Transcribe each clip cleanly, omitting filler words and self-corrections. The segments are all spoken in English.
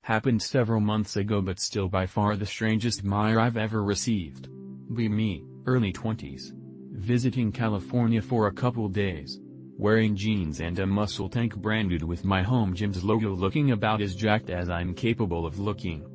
Happened several months ago but still by far the strangest admire I've ever received. Be me, early 20s. Visiting California for a couple days. Wearing jeans and a muscle tank branded with my home gym's logo, looking about as jacked as I'm capable of looking.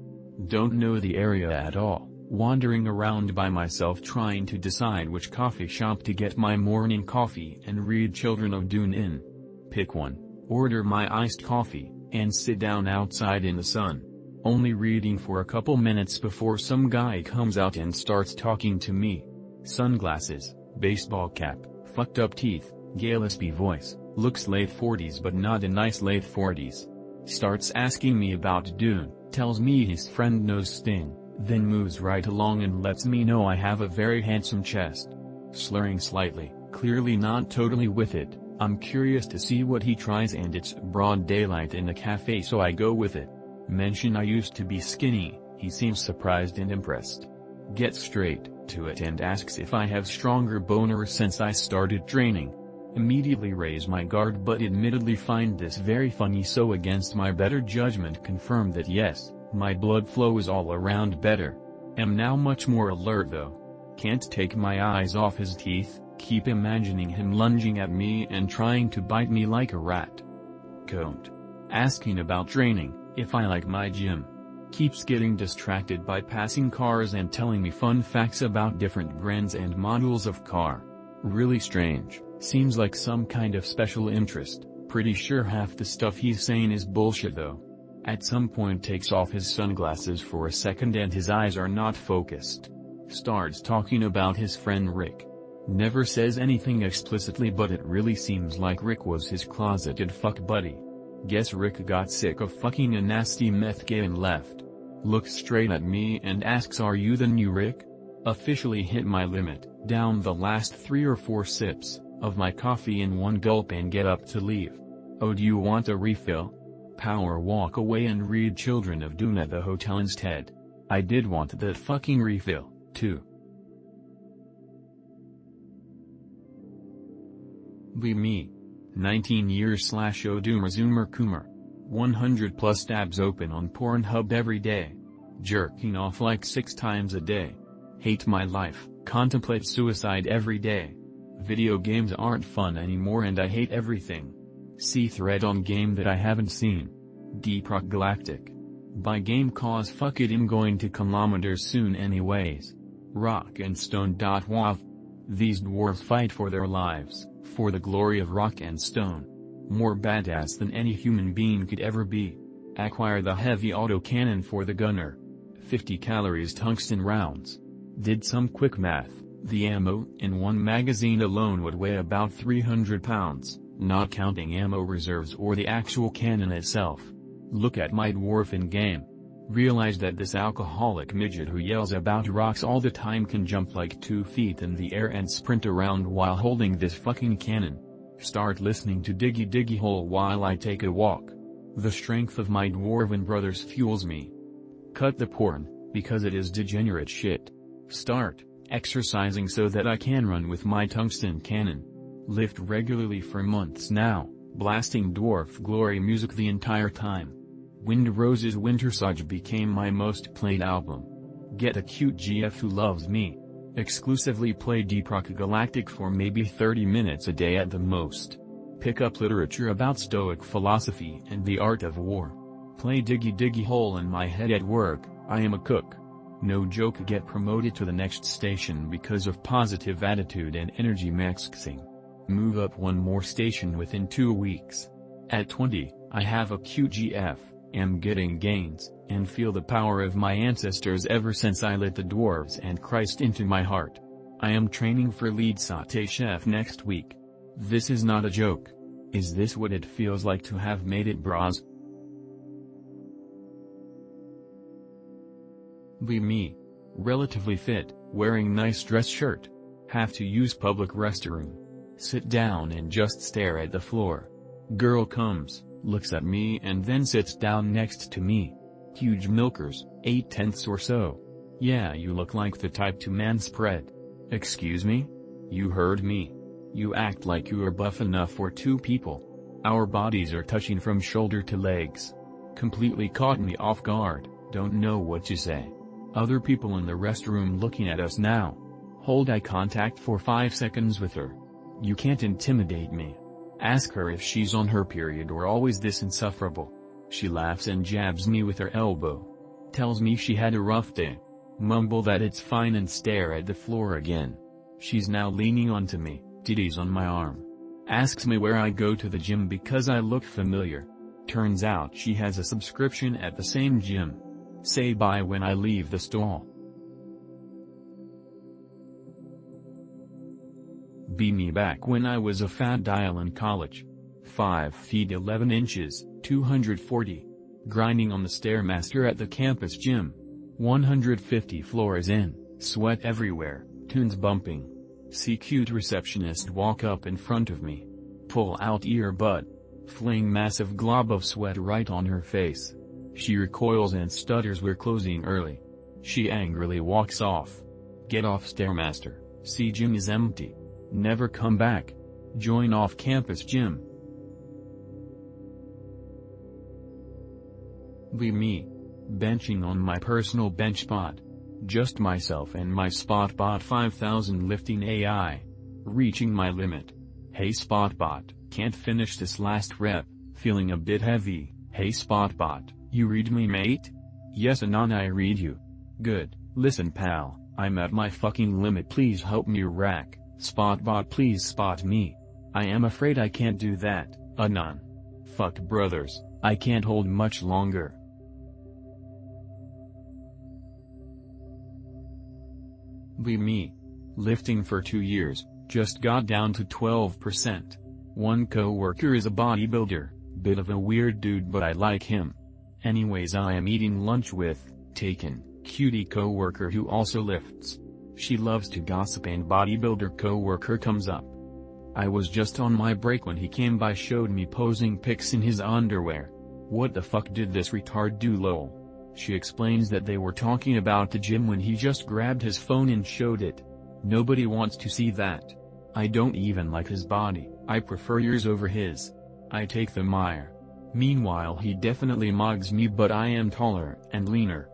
Don't know the area at all, wandering around by myself trying to decide which coffee shop to get my morning coffee and read Children of Dune in. Pick one, order my iced coffee, and sit down outside in the sun. Only reading for a couple minutes before some guy comes out and starts talking to me. Sunglasses, baseball cap, fucked up teeth, Gillespie voice, looks late 40s but not a nice late 40s. Starts asking me about Dune, tells me his friend knows Sting, then moves right along and lets me know I have a very handsome chest. Slurring slightly, clearly not totally with it, I'm curious to see what he tries and it's broad daylight in the cafe so I go with it. Mention I used to be skinny, he seems surprised and impressed. Gets straight to it and asks if I have stronger boners since I started training. Immediately raise my guard but admittedly find this very funny, so against my better judgment confirm that yes, my blood flow is all around better. Am now much more alert though. Can't take my eyes off his teeth, keep imagining him lunging at me and trying to bite me like a rat. Can't. Asking about training, if I like my gym. Keeps getting distracted by passing cars and telling me fun facts about different brands and models of car. Really strange. Seems like some kind of special interest, pretty sure half the stuff he's saying is bullshit though. At some point takes off his sunglasses for a second and his eyes are not focused. Starts talking about his friend Rick. Never says anything explicitly but it really seems like Rick was his closeted fuck buddy. Guess Rick got sick of fucking a nasty meth gay and left. Looks straight at me and asks, are you the new Rick? Officially hit my limit, down the last 3 or 4 sips of my coffee in one gulp and get up to leave. Oh, do you want a refill? Power walk away and read Children of Dune at the hotel instead. I did want that fucking refill, too. Be me. 19 years / Odoomer Zoomer Coomer. 100 plus tabs open on Pornhub every day. Jerking off like 6 times a day. Hate my life, contemplate suicide every day. Video games aren't fun anymore and I hate everything. See thread on game that I haven't seen. Deep Rock Galactic. By game cause fuck it, I'm going to kilometers soon anyways. Rock and Stone. Wav. These dwarves fight for their lives, for the glory of rock and stone. More badass than any human being could ever be. Acquire the heavy autocannon for the gunner. 50 calories tungsten rounds. Did some quick math. The ammo in one magazine alone would weigh about 300 pounds, not counting ammo reserves or the actual cannon itself. Look at my dwarf in game. Realize that this alcoholic midget who yells about rocks all the time can jump like 2 feet in the air and sprint around while holding this fucking cannon. Start listening to Diggy Diggy Hole while I take a walk. The strength of my dwarven brothers fuels me. Cut the porn, because it is degenerate shit. Start exercising so that I can run with my tungsten cannon. Lift regularly for months now, blasting dwarf glory music the entire time. Wind Roses Wintersage became my most played album. Get a cute GF who loves me. Exclusively play Deep Rock Galactic for maybe 30 minutes a day at the most. Pick up literature about Stoic philosophy and the art of war. Play Diggy Diggy Hole in my head at work. I am a cook. No joke, get promoted to the next station because of positive attitude and energy maxing. Move up one more station within 2 weeks. At 20, I have a cute GF, am getting gains, and feel the power of my ancestors ever since I let the dwarves and Christ into my heart. I am training for lead satay chef next week. This is not a joke. Is this what it feels like to have made it, bras? Be me. Relatively fit, wearing nice dress shirt. Have to use public restroom. Sit down and just stare at the floor. Girl comes, looks at me and then sits down next to me. Huge milkers, 8/10 or so. Yeah, you look like the type to manspread. Excuse me? You heard me. You act like you are buff enough for 2 people. Our bodies are touching from shoulder to legs. Completely caught me off guard, don't know what to say. Other people in the restroom looking at us now. Hold eye contact for 5 seconds with her. You can't intimidate me. Ask her if she's on her period or always this insufferable. She laughs and jabs me with her elbow. Tells me she had a rough day. Mumble that it's fine and stare at the floor again. She's now leaning onto me, titties on my arm. Asks me where I go to the gym because I look familiar. Turns out she has a subscription at the same gym. Say bye when I leave the stall. Be me back when I was a fat dial in college. 5 feet 11 inches, 240. Grinding on the Stairmaster at the campus gym. 150 floors in, sweat everywhere, tunes bumping. See cute receptionist walk up in front of me. Pull out earbud. Fling massive glob of sweat right on her face. She recoils and stutters we're closing early. She angrily walks off. Get off Stairmaster, see gym is empty. Never come back. Join off-campus gym. Be me. Benching on my personal bench spot. Just myself and my SpotBot 5000 lifting AI. Reaching my limit. Hey SpotBot, can't finish this last rep, feeling a bit heavy. Hey SpotBot, you read me mate? Yes Anon, I read you. Good, listen pal, I'm at my fucking limit, please help me rack. SpotBot please spot me. I am afraid I can't do that, Anon. Fuck brothers, I can't hold much longer. Be me. Lifting for 2 years, just got down to 12%. One co-worker is a bodybuilder, bit of a weird dude but I like him. Anyways, I am eating lunch with, Taken, cutie co-worker who also lifts. She loves to gossip and bodybuilder co-worker comes up. I was just on my break when he came by, showed me posing pics in his underwear. What the fuck did this retard do lol? She explains that they were talking about the gym when he just grabbed his phone and showed it. Nobody wants to see that. I don't even like his body, I prefer yours over his. I take the mire. Meanwhile he definitely mugs me but I am taller and leaner.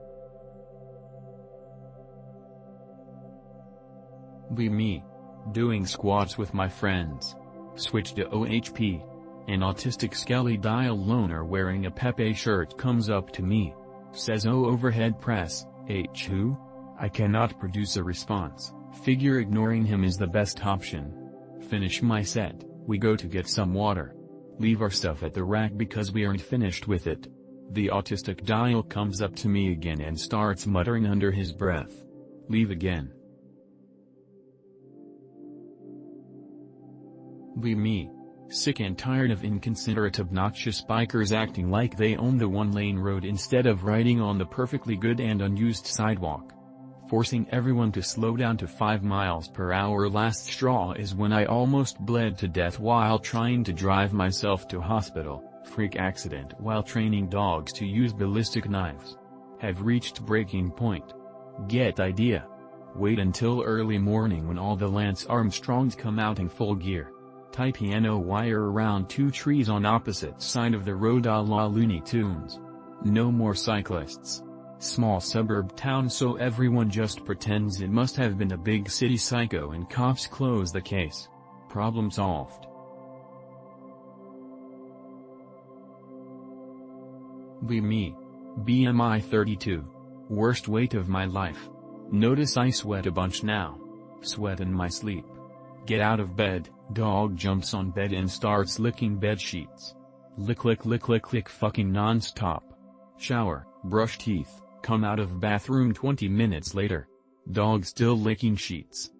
Be me. Doing squats with my friends. Switch to OHP. An autistic Skelly dial loner wearing a Pepe shirt comes up to me. Says oh overhead press, H who? I cannot produce a response, figure ignoring him is the best option. Finish my set, we go to get some water. Leave our stuff at the rack because we aren't finished with it. The autistic dial comes up to me again and starts muttering under his breath. Leave again. Be me. Sick and tired of inconsiderate obnoxious bikers acting like they own the one-lane road instead of riding on the perfectly good and unused sidewalk. Forcing everyone to slow down to 5 miles per hour. Last straw is when I almost bled to death while trying to drive myself to hospital. Freak accident while training dogs to use ballistic knives. Have reached breaking point. Get idea. Wait until early morning when all the Lance Armstrongs come out in full gear. Tie piano wire around 2 trees on opposite side of the road a la Looney Tunes. No more cyclists. Small suburb town so everyone just pretends it must have been a big city psycho and cops close the case. Problem solved. Be me. BMI 32. Worst weight of my life. Notice I sweat a bunch now. Sweat in my sleep. Get out of bed, dog jumps on bed and starts licking bed sheets. Lick lick lick lick lick fucking non-stop. Shower, brush teeth, come out of bathroom 20 minutes later. Dog still licking sheets.